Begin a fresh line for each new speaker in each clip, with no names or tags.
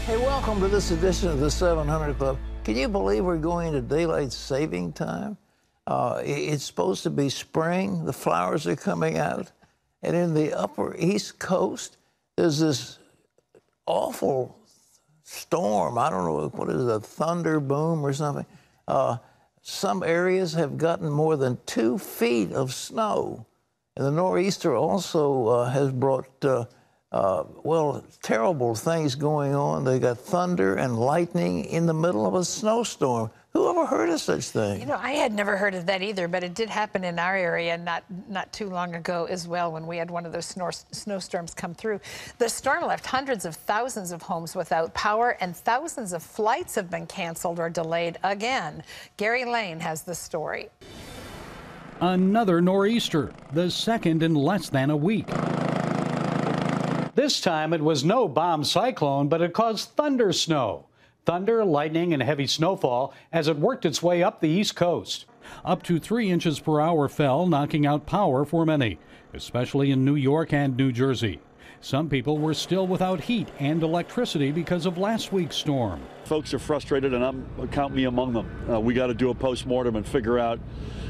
Hey, welcome to this edition of the 700 Club. Can you believe we're going into daylight saving time? It's supposed to be spring. The flowers are coming out. And in the upper East Coast, there's this awful storm. I don't know, what is it, a thunder boom or something? Some areas have gotten more than 2 feet of snow. And the nor'easter also has brought, well, terrible things going on. They got thunder and lightning in the middle of a snowstorm. Who ever heard of such thing?
You know, I had never heard of that either, but it did happen in our area not too long ago as well, when we had one of those snowstorms come through. The storm left hundreds of thousands of homes without power, and thousands of flights have been canceled or delayed again. Gary Lane has the story.
Another nor'easter, the second in less than a week. This time it was no bomb cyclone, but it caused thundersnow. Thunder, lightning, and heavy snowfall as it worked its way up the East Coast. Up to 3 inches per hour fell, knocking out power for many, especially in New York and New Jersey. Some people were still without heat and electricity because of last week's storm.
Folks are frustrated, and count me among them. We got to do a postmortem and figure out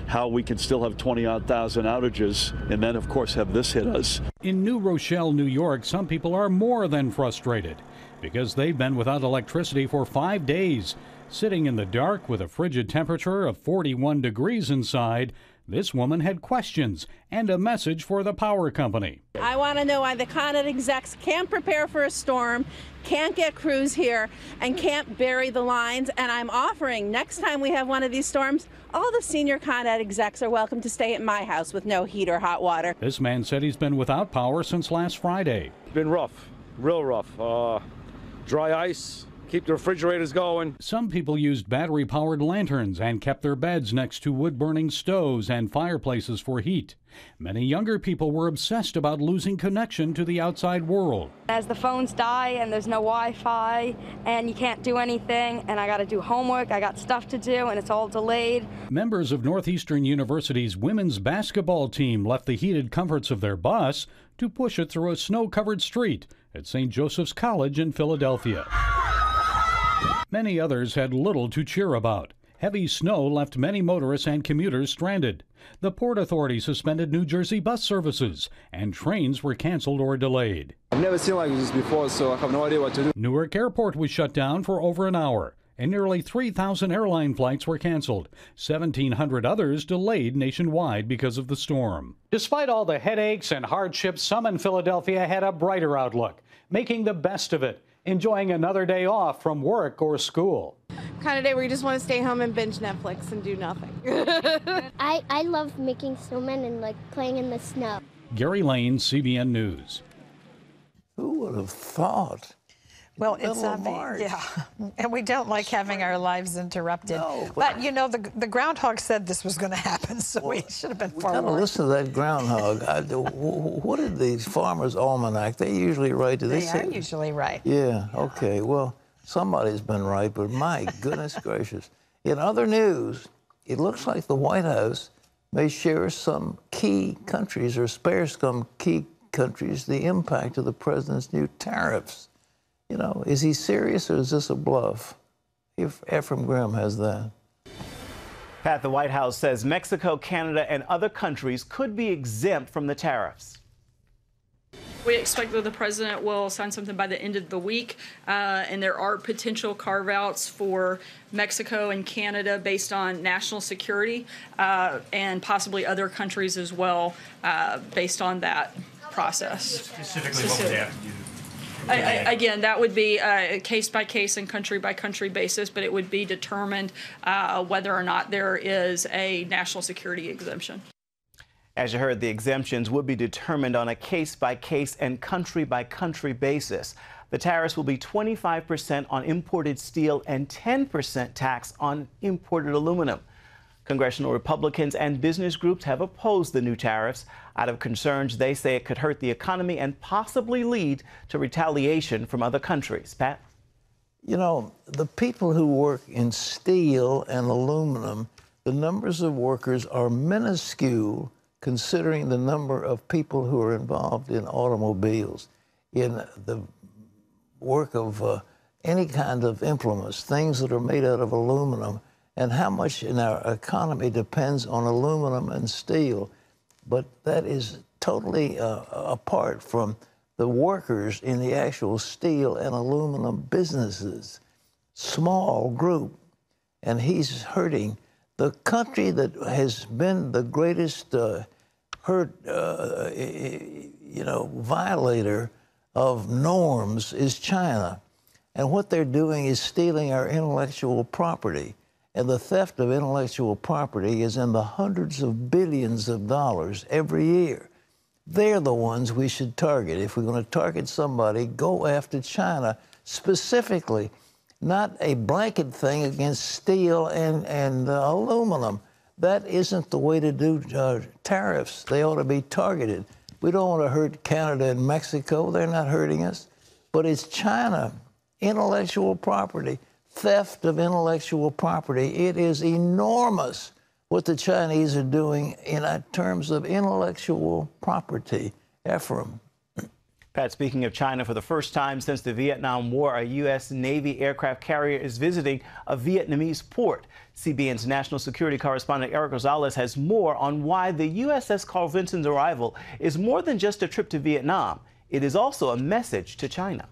how we can still have 20-odd thousand outages, and then, of course, have this hit us.
In New Rochelle, New York, some people are more than frustrated because they've been without electricity for 5 days. Sitting in the dark with a frigid temperature of 41 degrees inside, this woman had questions and a message for the power company.
I want to know why the Con Ed execs can't prepare for a storm, can't get crews here, and can't bury the lines. And I'm offering, next time we have one of these storms, all the senior Con Ed execs are welcome to stay at my house with no heat or hot water.
This man said he's been without power since last Friday.
It's been rough, real rough. Dry ice. Keep the refrigerators going.
Some people used battery-powered lanterns and kept their beds next to wood-burning stoves and fireplaces for heat. Many younger people were obsessed about losing connection to the outside world.
As the phones die and there's no Wi-Fi and you can't do anything, and I got to do homework, I got stuff to do, and it's all delayed.
Members of Northeastern University's women's basketball team left the heated comforts of their bus to push it through a snow-covered street at St. Joseph's College in Philadelphia. Many others had little to cheer about. Heavy snow left many motorists and commuters stranded. The Port Authority suspended New Jersey bus services, and trains were canceled or delayed.
I've never seen like this before, so I have no idea what to do.
Newark Airport was shut down for over an hour, and nearly 3,000 airline flights were canceled. 1,700 others delayed nationwide because of the storm. Despite all the headaches and hardships, some in Philadelphia had a brighter outlook, making the best of it, enjoying another day off from work or school.
Kind of day where you just want to stay home and binge Netflix and do nothing.
I love making snowmen and like playing in the snow.
Gary Lane, CBN News.
Who would have thought?
Well, it's obvious, yeah, and we don't like having our lives interrupted. No, but you know, the groundhog said this was going to happen, so we should have been forewarned.
Gotta listen to that groundhog. What did these Farmer's Almanac? They usually right.
They are usually right.
Yeah. Okay. Well, somebody's been right, but my goodness gracious! In other news, it looks like the White House may share some key countries or spare some key countries the impact of the president's new tariffs. You know, is he serious or is this a bluff? If Ephraim Graham has that.
Pat, the White House says Mexico, Canada, and other countries could be exempt from the tariffs.
We expect that the president will sign something by the end of the week, and there are potential carve-outs for Mexico and Canada based on national security, and possibly other countries as well, based on that process.
Specifically, what would they have to do?
Again, that would be a case-by-case and country-by-country basis, but it would be determined whether or not there is a national security exemption.
As you heard, the exemptions would be determined on a case-by-case and country-by-country basis. The tariffs will be 25% on imported steel and 10% tax on imported aluminum. Congressional Republicans and business groups have opposed the new tariffs out of concerns they say it could hurt the economy and possibly lead to retaliation from other countries. Pat?
You know, the people who work in steel and aluminum, the numbers of workers are minuscule considering the number of people who are involved in automobiles, in the work of any kind of implements, things that are made out of aluminum, and how much in our economy depends on aluminum and steel. But that is totally apart from the workers in the actual steel and aluminum businesses. Small group, and he's hurting. The country that has been the greatest violator of norms is China. And what they're doing is stealing our intellectual property. And the theft of intellectual property is in the hundreds of billions of dollars every year. They're the ones we should target. If we're going to target somebody, go after China specifically, not a blanket thing against steel and aluminum. That isn't the way to do tariffs. They ought to be targeted. We don't want to hurt Canada and Mexico. They're not hurting us. But it's China, intellectual property, theft of intellectual property. It is enormous what the Chinese are doing in terms of intellectual property. Ephraim.
Pat, speaking of China, for the first time since the Vietnam War, a U.S. Navy aircraft carrier is visiting a Vietnamese port. CBN's national security correspondent Eric Rosales has more on why the USS Carl Vinson's arrival is more than just a trip to Vietnam. It is also a message to China.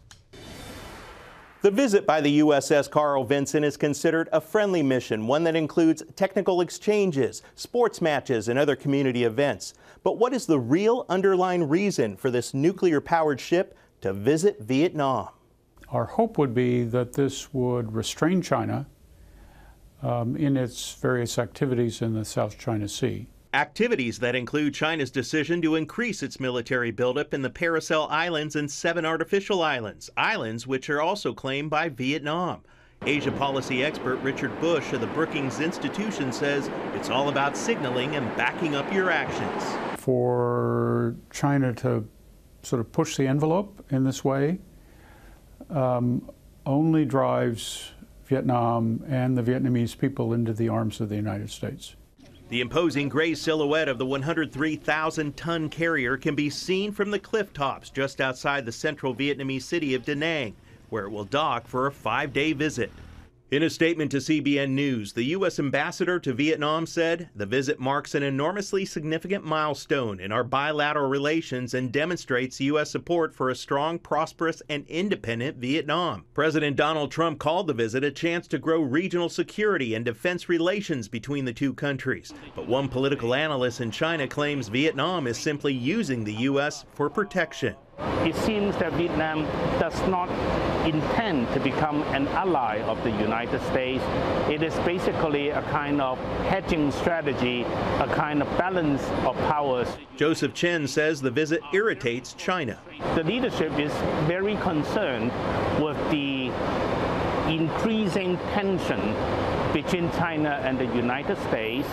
The visit by the USS Carl Vinson is considered a friendly mission, one that includes technical exchanges, sports matches, and other community events. But what is the real underlying reason for this nuclear-powered ship to visit Vietnam?
Our hope would be that this would restrain China in its various activities in the South China Sea.
Activities that include China's decision to increase its military buildup in the Paracel Islands and 7 artificial islands, islands which are also claimed by Vietnam. Asia policy expert Richard Bush of the Brookings Institution says it's all about signaling and backing up your actions.
For China to sort of push the envelope in this way only drives Vietnam and the Vietnamese people into the arms of the United States.
The imposing gray silhouette of the 103,000-ton carrier can be seen from the cliff tops just outside the central Vietnamese city of Da Nang, where it will dock for a 5-day visit. In a statement to CBN News, the U.S. ambassador to Vietnam said, "The visit marks an enormously significant milestone in our bilateral relations and demonstrates U.S. support for a strong, prosperous, and independent Vietnam." President Donald Trump called the visit a chance to grow regional security and defense relations between the two countries. But one political analyst in China claims Vietnam is simply using the U.S. for protection.
It seems that Vietnam does not intend to become an ally of the United States. It is basically a kind of hedging strategy, a kind of balance of powers.
Joseph Chen says the visit irritates China.
The leadership is very concerned with the increasing tension between China and the United States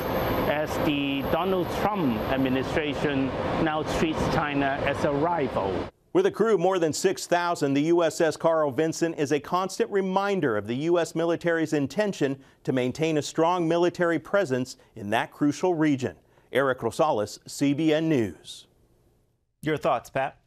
as the Donald Trump administration now treats China as a rival.
With a crew more than 6,000, the USS Carl Vinson is a constant reminder of the U.S. military's intention to maintain a strong military presence in that crucial region. Eric Rosales, CBN News.
Your thoughts, Pat?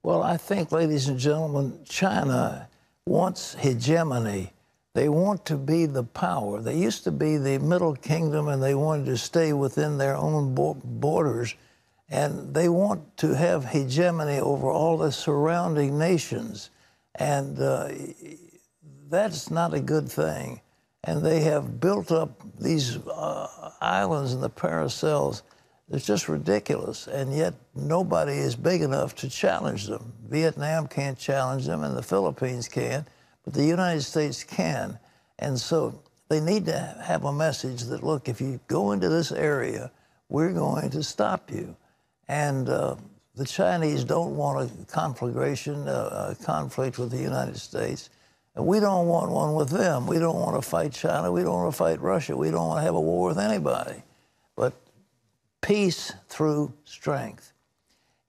Well, I think, ladies and gentlemen, China wants hegemony. They want to be the power. They used to be the Middle Kingdom, and they wanted to stay within their own borders. And they want to have hegemony over all the surrounding nations. And that's not a good thing. And they have built up these islands in the Paracels. It's just ridiculous. And yet nobody is big enough to challenge them. Vietnam can't challenge them, and the Philippines can, but the United States can. And so they need to have a message that, look, if you go into this area, we're going to stop you. And the Chinese don't want a conflagration, a conflict with the United States. And we don't want one with them. We don't want to fight China. We don't want to fight Russia. We don't want to have a war with anybody. But peace through strength.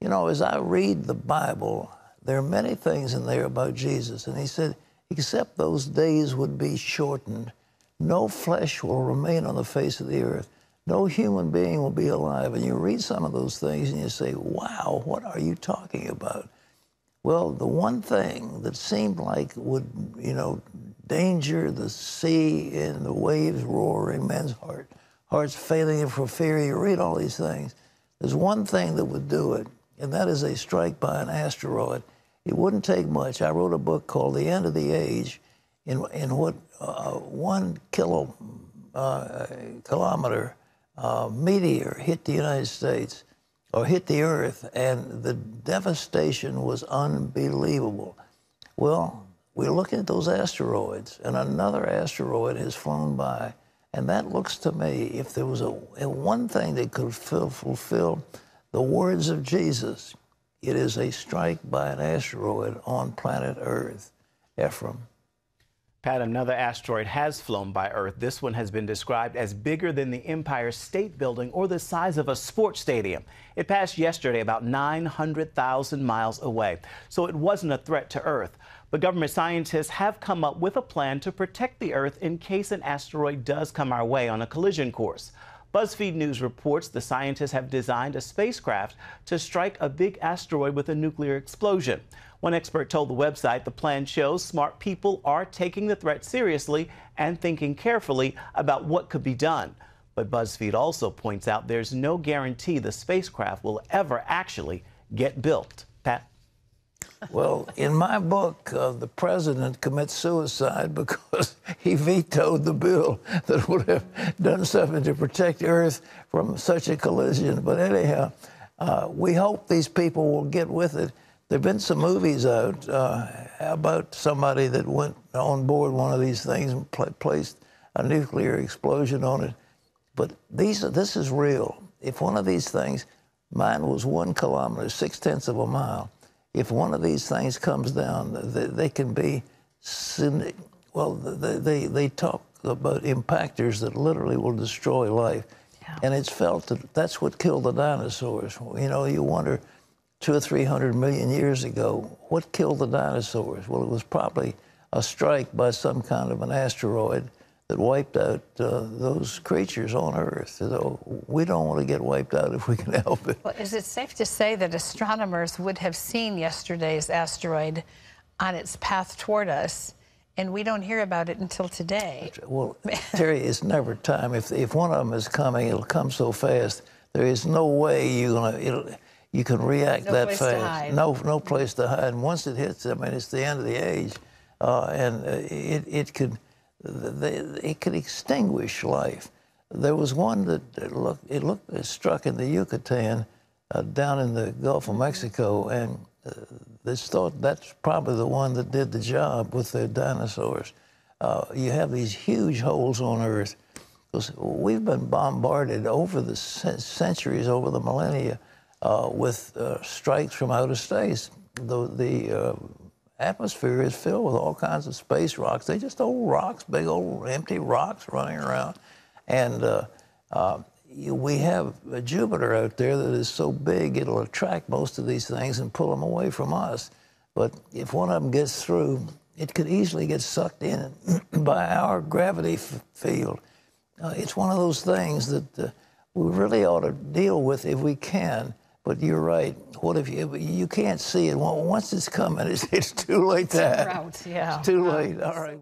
You know, as I read the Bible, there are many things in there about Jesus. And he said, except those days would be shortened, no flesh will remain on the face of the earth. No human being will be alive. And you read some of those things and you say, wow, what are you talking about? Well, the one thing that seemed like would, danger the sea and the waves roaring, men's hearts failing for fear. You read all these things. There's one thing that would do it, and that is a strike by an asteroid. It wouldn't take much. I wrote a book called The End of the Age, in what 1 kilometer meteor hit the United States, or hit the Earth, and the devastation was unbelievable. Well, we're looking at those asteroids, and another asteroid has flown by, and that looks to me, if there was one thing that could fulfill the words of Jesus, it is a strike by an asteroid on planet Earth. Ephraim.
Pat, another asteroid has flown by Earth. This one has been described as bigger than the Empire State Building or the size of a sports stadium. It passed yesterday about 900,000 miles away, so it wasn't a threat to Earth. But government scientists have come up with a plan to protect the Earth in case an asteroid does come our way on a collision course. BuzzFeed News reports the scientists have designed a spacecraft to strike a big asteroid with a nuclear explosion. One expert told the website the plan shows smart people are taking the threat seriously and thinking carefully about what could be done. But BuzzFeed also points out there's no guarantee the spacecraft will ever actually get built. Pat?
Well, in my book, the president commits suicide because he vetoed the bill that would have done something to protect Earth from such a collision. But anyhow, we hope these people will get with it. There have been some movies out about somebody that went on board one of these things and placed a nuclear explosion on it. But this is real. If one of these things, mine was 1 kilometer, 0.6 of a mile. If one of these things comes down, they can be, well, they talk about impactors that literally will destroy life. Yeah. And it's felt that that's what killed the dinosaurs. You wonder, 200 or 300 million years ago, what killed the dinosaurs? Well, it was probably a strike by some kind of an asteroid that wiped out those creatures on Earth. So we don't want to get wiped out if we can help it.
Well, is it safe to say that astronomers would have seen yesterday's asteroid on its path toward us, and we don't hear about it until today?
Well, Terry, it's never time. If one of them is coming, it'll come so fast. There is no way you can react that fast. No place to hide. And once it hits, I mean, it's the end of the age, and it could extinguish life. There was one that it struck in the Yucatan, down in the Gulf of Mexico, and it's thought that's probably the one that did the job with the dinosaurs. You have these huge holes on Earth. We've been bombarded over the centuries, over the millennia, with strikes from outer space. The atmosphere is filled with all kinds of space rocks. They're just old rocks, big old empty rocks running around. And we have a Jupiter out there that is so big it'll attract most of these things and pull them away from us. But if one of them gets through, it could easily get sucked in by our gravity field. It's one of those things that we really ought to deal with if we can. But you're right. What if you can't see it? Once it's coming, it's too late to act.
Yeah.
It's too late. All right.